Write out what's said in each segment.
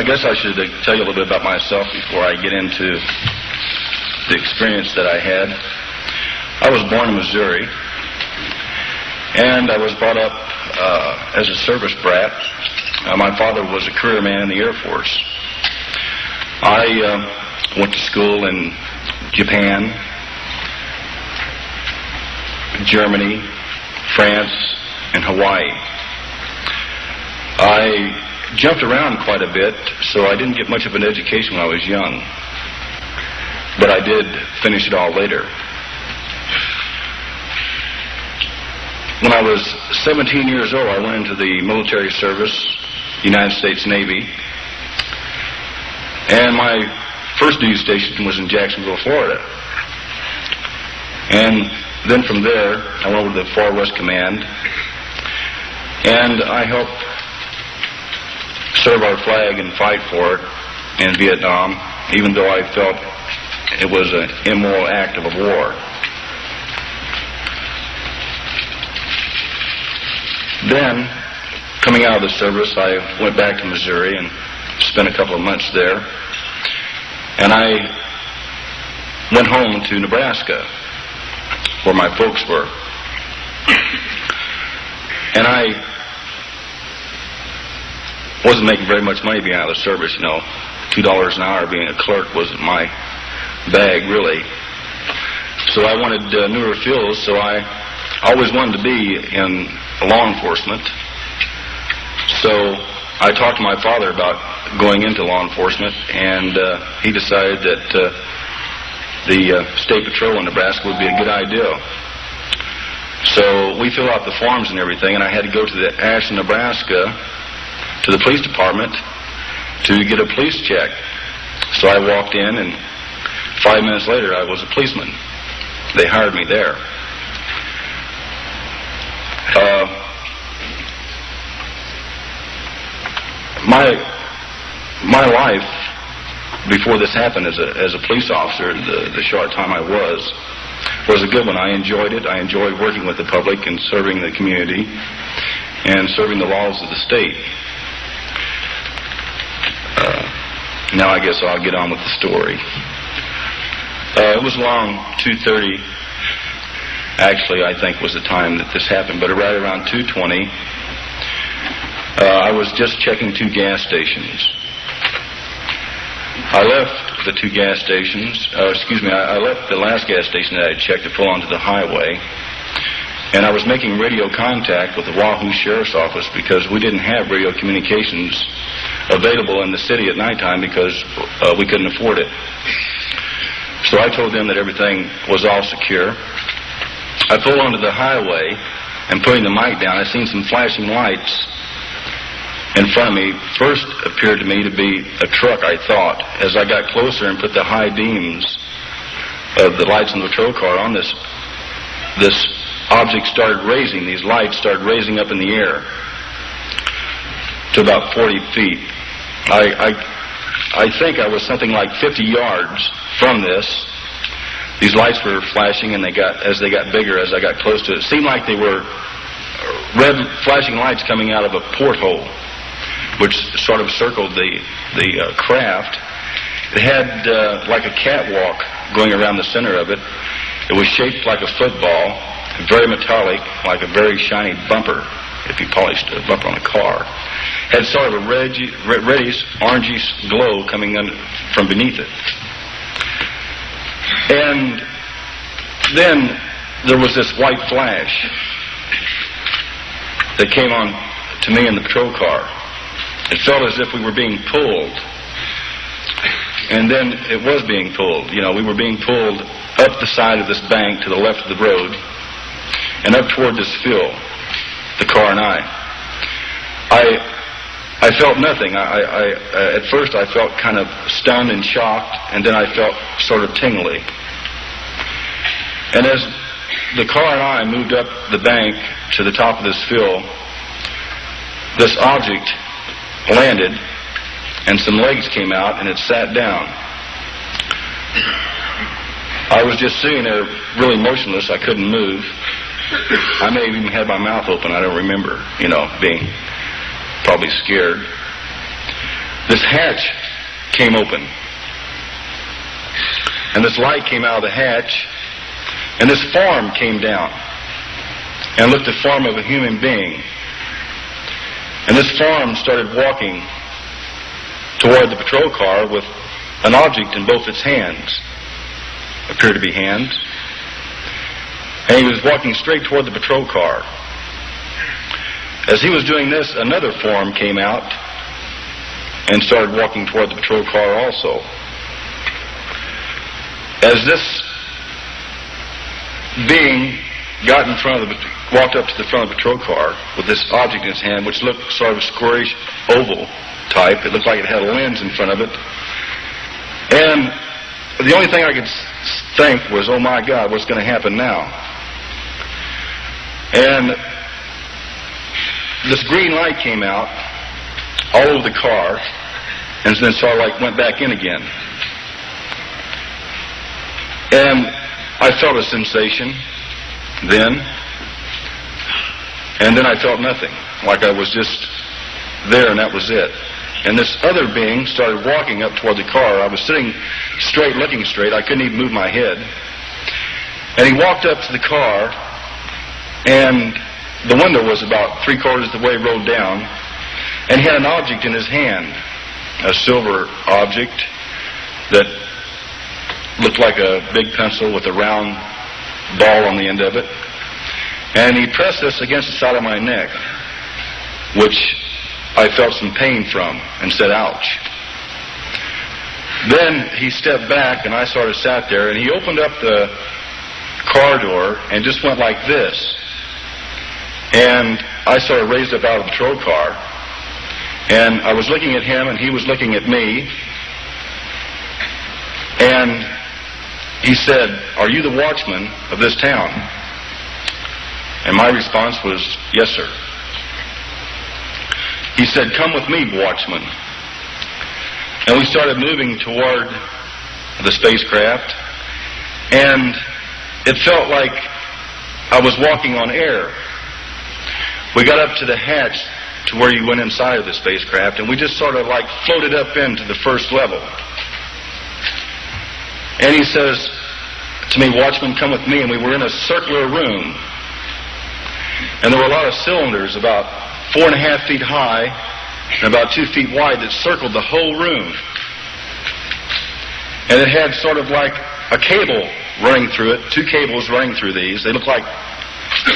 guess I should tell you a little bit about myself before I get into the experience that I had. I was born in Missouri, and I was brought up as a service brat. My father was a career man in the Air Force. I went to school in Japan, Germany, France, and Hawaii. I jumped around quite a bit, so I didn't get much of an education when I was young. But I did finish it all later. When I was 17 years old, I went into the military service, United States Navy. And my first duty station was in Jacksonville, Florida. And then from there, I went over to the Far West Command. And I helped serve our flag and fight for it in Vietnam, even though I felt it was an immoral act of a war. Then, coming out of the service, I went back to Missouri and spent a couple of months there. And I went home to Nebraska, where my folks were. And I wasn't making very much money being out of the service, you know. $2 an hour being a clerk wasn't my bag, really. So I wanted newer fields, so I always wanted to be in law enforcement. So I talked to my father about going into law enforcement, and he decided that the State Patrol in Nebraska would be a good idea. So we filled out the forms and everything, and I had to go to the Ashland, Nebraska, to the police department to get a police check. So I walked in, and 5 minutes later I was a policeman. They hired me there. My life before this happened as a police officer, the short time I was a good one. I enjoyed it. I enjoyed working with the public and serving the community and serving the laws of the state. Now I guess I'll get on with the story. It was along 2:30, actually, I think was the time that this happened, but right around 2:20, I was just checking two gas stations. I left the two gas stations, I left the last gas station that I had checked to pull onto the highway, and I was making radio contact with the Wahoo Sheriff's Office because we didn't have radio communications available in the city at nighttime because we couldn't afford it. So I told them that everything was all secure. I pulled onto the highway, and putting the mic down, I seen some flashing lights in front of me. First appeared to me to be a truck, I thought. As I got closer and put the high beams of the lights in the patrol car on this object started raising. These lights started raising up in the air to about 40 feet. I think I was something like 50 yards from this. These lights were flashing, and as they got bigger, as I got close to it, seemed like they were red flashing lights coming out of a porthole, which sort of circled the craft. It had like a catwalk going around the center of it. It was shaped like a football, very metallic, like a very shiny bumper, if you polished a bumper on a car. Had sort of a reddish, orangish glow coming from beneath it. And then there was this white flash that came on to me in the patrol car. It felt as if we were being pulled. And then it was being pulled. You know, we were being pulled up the side of this bank to the left of the road and up toward this field, the car and I felt nothing. At first I felt kind of stunned and shocked, and then I felt sort of tingly. And as the car and I moved up the bank to the top of this field, this object landed, and some legs came out, and it sat down. I was just sitting there really motionless. I couldn't move. I may have even had my mouth open. I don't remember, being probably scared. this hatch came open. And this light came out of the hatch, and this form came down and looked the form of a human being. And this form started walking toward the patrol car with an object in both its hands. Appeared to be hands. And he was walking straight toward the patrol car. As he was doing this, another form came out and started walking toward the patrol car also. As this being got in front of walked up to the front of the patrol car with this object in his hand, which looked sort of a squarish oval type. It looked like it had a lens in front of it. And the only thing I could think was, oh my God, what's going to happen now? And this green light came out all over the car, and then sort of like went back in again. And I felt a sensation then, and then I felt nothing, like I was just there and that was it. And this other being started walking up toward the car. I was sitting straight, looking straight. I couldn't even move my head. And he walked up to the car, and the window was about 3/4 of the way rolled down, and he had an object in his hand, a silver object that looked like a big pencil with a round ball on the end of it. And he pressed this against the side of my neck, which I felt some pain from, and said, ouch. Then he stepped back, and I sort of sat there, and he opened up the car door and just went like this. And I sort of raised up out of the patrol car, and I was looking at him, and he was looking at me. And he said, "Are you the watchman of this town?" And my response was, "Yes, sir." He said, "Come with me, watchman." And we started moving toward the spacecraft, and it felt like I was walking on air. We got up to the hatch to where you went inside of the spacecraft, and we just sort of like floated up into the first level. And he says to me, "Watchman, come with me." And we were in a circular room, and there were a lot of cylinders about 4.5 feet high and about 2 feet wide that circled the whole room. And it had sort of like a cable running through it, 2 cables running through these. They looked like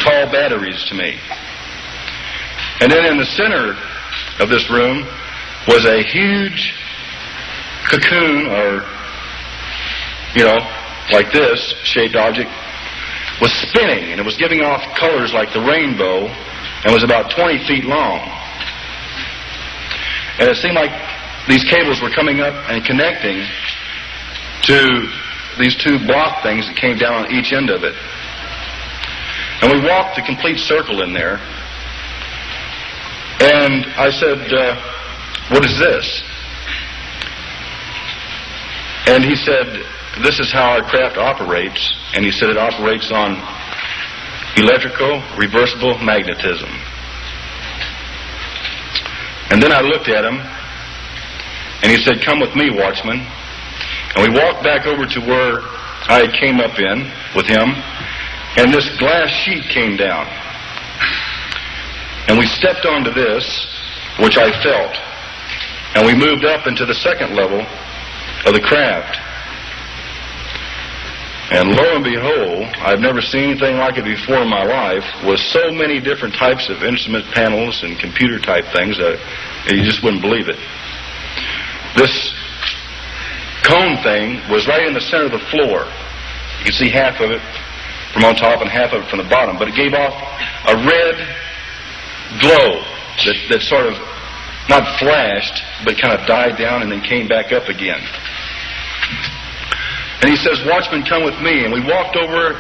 tall batteries to me. And then in the center of this room was a huge cocoon, or, like this shaped object, was spinning, and it was giving off colors like the rainbow, and was about 20 feet long. And it seemed like these cables were coming up and connecting to these 2 block things that came down on each end of it. And we walked the complete circle in there. And I said, "What is this?" And he said, "This is how our craft operates." And he said it operates on electrical reversible magnetism. And then I looked at him, and he said, "Come with me, watchman." And we walked back over to where I came up in with him, and this glass sheet came down. And we stepped onto this, which I felt, and we moved up into the second level of the craft. And lo and behold, I've never seen anything like it before in my life, with so many different types of instrument panels and computer type things that you just wouldn't believe it. This cone thing was right in the center of the floor. You could see half of it from on top and half of it from the bottom, but it gave off a red glow that sort of not flashed, but kind of died down and then came back up again. And he says, "Watchman, come with me." And we walked over